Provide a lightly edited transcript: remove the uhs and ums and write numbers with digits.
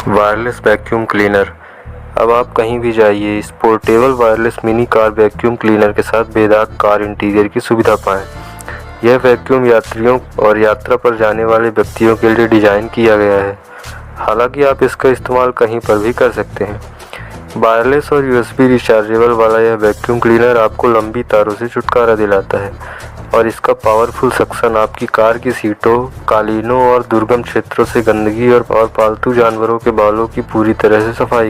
Wireless vacuum cleaner. अब आप कहीं भी जाइए, इस portable wireless mini car vacuum cleaner के साथ बेदाग कार इंटीरियर की सुविधा पाएं। यह वैक्यूम यात्रियों और यात्रा पर जाने वाले व्यक्तियों के लिए डिज़ाइन किया गया है। हालांकि आप इसका इस्तेमाल कहीं पर भी कर सकते हैं। वायरलेस और यूएसबी रिचार्जेबल वाला यह वैक्यूम क्लीनर आपको लंबी तारों से छुटकारा दिलाता है और इसका पावरफुल सक्शन आपकी कार की सीटों, कालीनों और दुर्गम क्षेत्रों से गंदगी और पालतू जानवरों के बालों की पूरी तरह से सफाई